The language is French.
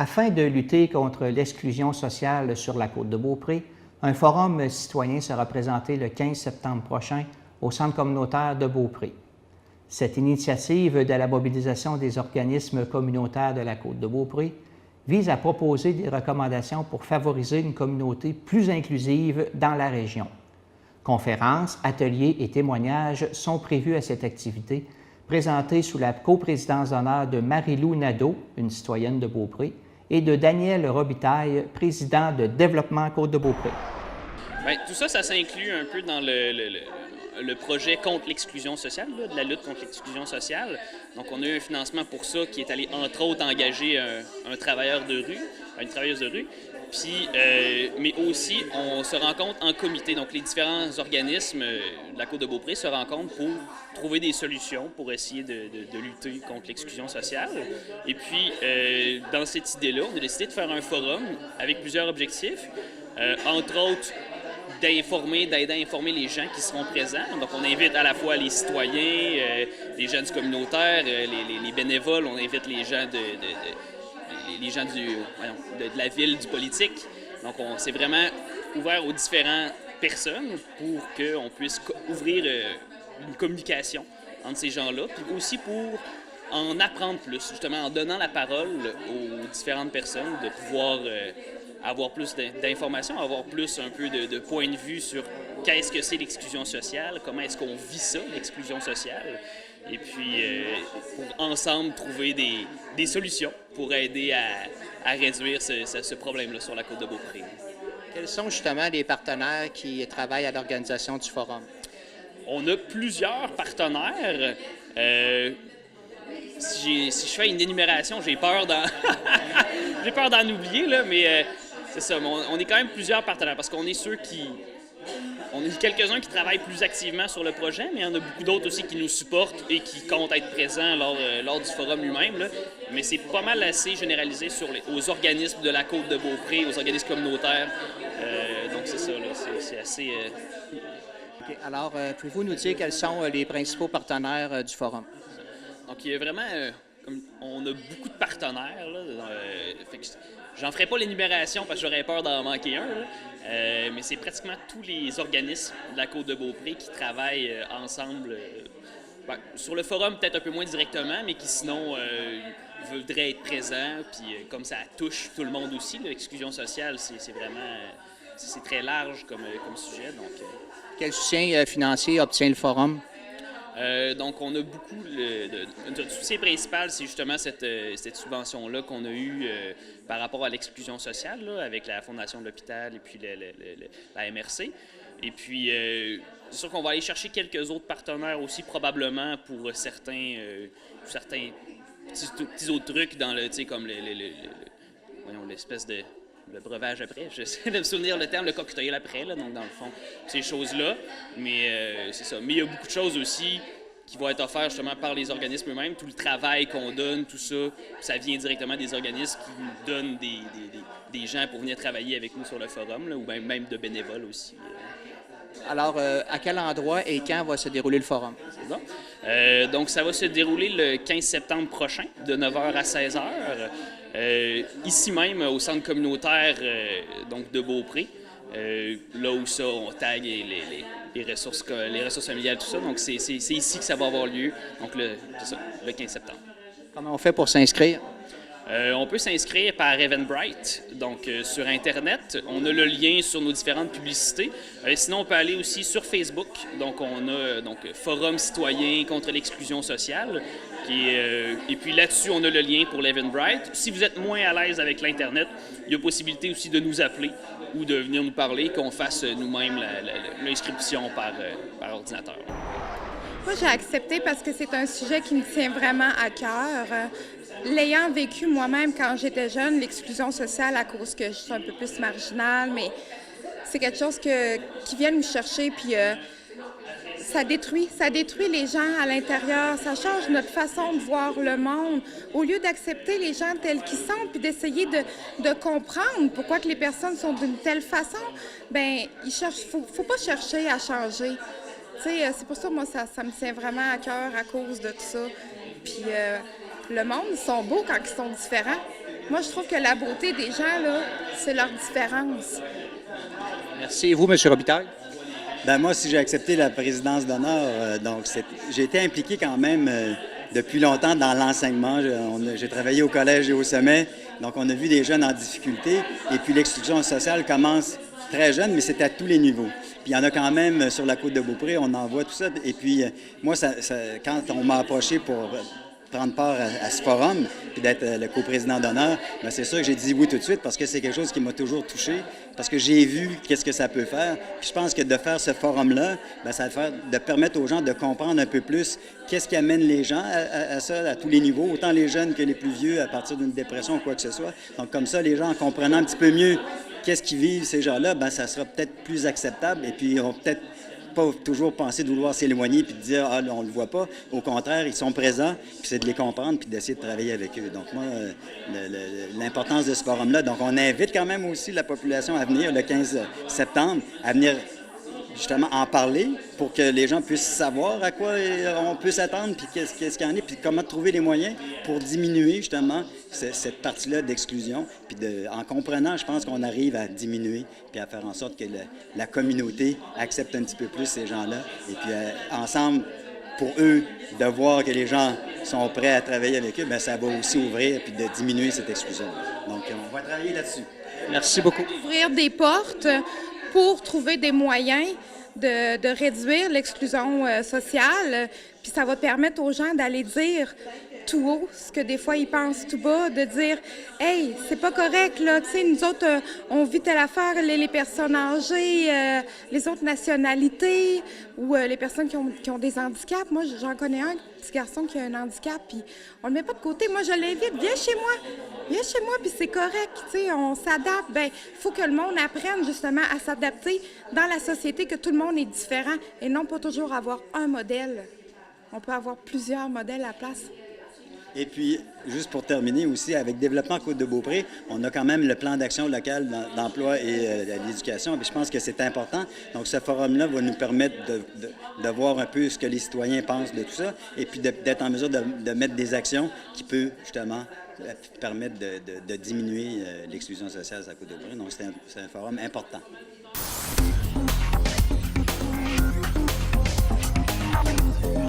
Afin de lutter contre l'exclusion sociale sur la Côte-de-Beaupré, un forum citoyen sera présenté le 15 septembre prochain au Centre communautaire de Beaupré. Cette initiative de la mobilisation des organismes communautaires de la Côte-de-Beaupré vise à proposer des recommandations pour favoriser une communauté plus inclusive dans la région. Conférences, ateliers et témoignages sont prévus à cette activité, présentée sous la coprésidence d'honneur de Marie-Lou Nadeau, une citoyenne de Beaupré, et de Daniel Robitaille, président de Développement Côte-de-Beaupré. Bien, tout ça, ça s'inclut un peu dans le projet contre l'exclusion sociale, là, de la lutte contre l'exclusion sociale. Donc, on a eu un financement pour ça qui est allé, entre autres, engager un travailleur de rue, une travailleuse de rue. Puis, mais aussi, on se rencontre en comité. Donc, les différents organismes de la Côte-de-Beaupré se rencontrent pour trouver des solutions pour essayer de lutter contre l'exclusion sociale. Et puis, dans cette idée-là, on a décidé de faire un forum avec plusieurs objectifs. Entre autres, d'aider à informer les gens qui seront présents. Donc, on invite à la fois les citoyens, les gens du communautaire, les bénévoles, on invite les gens les gens de la ville, du politique. Donc, c'est vraiment ouvert aux différentes personnes pour qu'on puisse ouvrir une communication entre ces gens-là, puis aussi pour en apprendre plus, justement en donnant la parole aux différentes personnes, de pouvoir avoir plus d'informations, avoir plus un peu de point de vue sur qu'est-ce que c'est l'exclusion sociale, comment est-ce qu'on vit ça, l'exclusion sociale, et puis pour ensemble trouver des solutions pour aider à réduire ce problème-là sur la Côte-de-Beaupré. Quels sont justement les partenaires qui travaillent à l'organisation du forum? On a plusieurs partenaires. Si je fais une énumération, j'ai peur d'en oublier, là, mais c'est ça. On est quand même plusieurs partenaires parce qu'on est ceux qui... On a quelques-uns qui travaillent plus activement sur le projet, mais il y en a beaucoup d'autres aussi qui nous supportent et qui comptent être présents lors du forum lui-même. Là. Mais c'est pas mal assez généralisé aux organismes de la Côte-de-Beaupré, aux organismes communautaires. Donc c'est ça, là, c'est assez... Okay. Alors, pouvez-vous nous dire quels sont les principaux partenaires du forum? Donc, il y a vraiment... on a beaucoup de partenaires. Là, j'en ferai pas l'énumération parce que j'aurais peur d'en manquer un. Là. Mais c'est pratiquement tous les organismes de la Côte-de-Beaupré qui travaillent ensemble. Sur le forum, peut-être un peu moins directement, mais qui sinon voudraient être présents. Puis comme ça touche tout le monde aussi, l'exclusion sociale, c'est vraiment... c'est très large comme sujet. Donc, quel soutien financier obtient le forum? Donc, on a beaucoup... Notre soutien principal, c'est justement cette subvention-là qu'on a eue par rapport à l'exclusion sociale, là, avec la Fondation de l'Hôpital et puis la MRC. Et puis, c'est sûr qu'on va aller chercher quelques autres partenaires aussi, probablement, pour certains petits autres trucs dans le... Tu sais, comme voyons, l'espèce de... Le breuvage après, j'essaie de me souvenir le terme, le cocktail après, là, donc dans le fond, ces choses-là. Mais c'est ça. Mais il y a beaucoup de choses aussi qui vont être offertes justement par les organismes eux-mêmes. Tout le travail qu'on donne, tout ça, ça vient directement des organismes qui nous donnent des gens pour venir travailler avec nous sur le forum, là, ou même de bénévoles aussi. Alors, à quel endroit et quand va se dérouler le forum? C'est bon. Donc, ça va se dérouler le 15 septembre prochain, de 9h à 16h. Ici même, au centre communautaire donc de Beaupré, là où ça, on tague les ressources familiales, tout ça. Donc, c'est ici que ça va avoir lieu, donc le 15 septembre. Comment on fait pour s'inscrire? On peut s'inscrire par Eventbrite, donc sur Internet. On a le lien sur nos différentes publicités. Sinon, on peut aller aussi sur Facebook. Donc, on a Forum citoyen contre l'exclusion sociale. Et puis là-dessus, on a le lien pour l'Eventbrite. Si vous êtes moins à l'aise avec l'Internet, il y a possibilité aussi de nous appeler ou de venir nous parler, qu'on fasse nous-mêmes l'inscription par ordinateur. Moi, j'ai accepté parce que c'est un sujet qui me tient vraiment à cœur. L'ayant vécu moi-même quand j'étais jeune, l'exclusion sociale à cause que je suis un peu plus marginale, mais c'est quelque chose qui vient nous chercher, puis ça détruit les gens à l'intérieur, ça change notre façon de voir le monde. Au lieu d'accepter les gens tels qu'ils sont, puis d'essayer de comprendre pourquoi que les personnes sont d'une telle façon, bien, faut pas chercher à changer. C'est pour ça, moi, ça me tient vraiment à cœur à cause de tout ça. Puis le monde, ils sont beaux quand ils sont différents. Moi, je trouve que la beauté des gens, là, c'est leur différence. Merci. Et vous, M. Robitaille? Ben moi, si j'ai accepté la présidence d'honneur, j'ai été impliqué quand même depuis longtemps dans l'enseignement. J'ai travaillé au collège et au sommet, donc on a vu des jeunes en difficulté. Et puis l'exclusion sociale commence très jeune, mais c'est à tous les niveaux. Puis il y en a quand même sur la côte de Beaupré, on en voit tout ça. Et puis moi, quand on m'a approché pour prendre part à ce forum, puis d'être le coprésident d'honneur, bien, c'est sûr que j'ai dit oui tout de suite parce que c'est quelque chose qui m'a toujours touché, parce que j'ai vu qu'est-ce que ça peut faire. Puis je pense que de faire ce forum-là, bien, ça va de permettre aux gens de comprendre un peu plus qu'est-ce qui amène les gens à ça, à tous les niveaux, autant les jeunes que les plus vieux, à partir d'une dépression ou quoi que ce soit. Donc comme ça, les gens, en comprenant un petit peu mieux qu'est-ce qu'ils vivent, ces gens-là, bien, ça sera peut-être plus acceptable et puis ils vont peut-être pas toujours penser de vouloir s'éloigner puis de dire « Ah, là, on le voit pas ». Au contraire, ils sont présents, puis c'est de les comprendre puis d'essayer de travailler avec eux. Donc, moi, l'importance de ce forum-là, donc on invite quand même aussi la population à venir le 15 septembre, à venir justement en parler pour que les gens puissent savoir à quoi on peut s'attendre, puis qu'est-ce qu'il y en a, puis comment trouver les moyens pour diminuer justement cette partie-là d'exclusion. Puis en comprenant, je pense qu'on arrive à diminuer, puis à faire en sorte que la communauté accepte un petit peu plus ces gens-là. Et puis ensemble, pour eux, de voir que les gens sont prêts à travailler avec eux, bien, ça va aussi ouvrir puis de diminuer cette exclusion. Donc, on va travailler là-dessus. Merci beaucoup. Ouvrir des portes pour trouver des moyens de réduire l'exclusion sociale. Puis ça va permettre aux gens d'aller dire tout haut ce que des fois ils pensent tout bas, de dire « Hey, c'est pas correct, là, tu sais, nous autres, on vit telle affaire, les personnes âgées, les autres nationalités ou les personnes qui ont des handicaps. Moi, j'en connais un petit garçon qui a un handicap, puis on le met pas de côté. Moi, je l'invite, viens chez moi, puis c'est correct, tu sais, on s'adapte. Bien, il faut que le monde apprenne justement à s'adapter dans la société, que tout le monde est différent et non pas toujours avoir un modèle. On peut avoir plusieurs modèles à la place. Et puis, juste pour terminer aussi, avec Développement Côte-de-Beaupré, on a quand même le plan d'action local d'emploi et d'éducation. Je pense que c'est important. Donc, ce forum-là va nous permettre de voir un peu ce que les citoyens pensent de tout ça et puis d'être en mesure de mettre des actions qui peuvent justement permettre de diminuer l'exclusion sociale à Côte-de-Beaupré. Donc, c'est un forum important.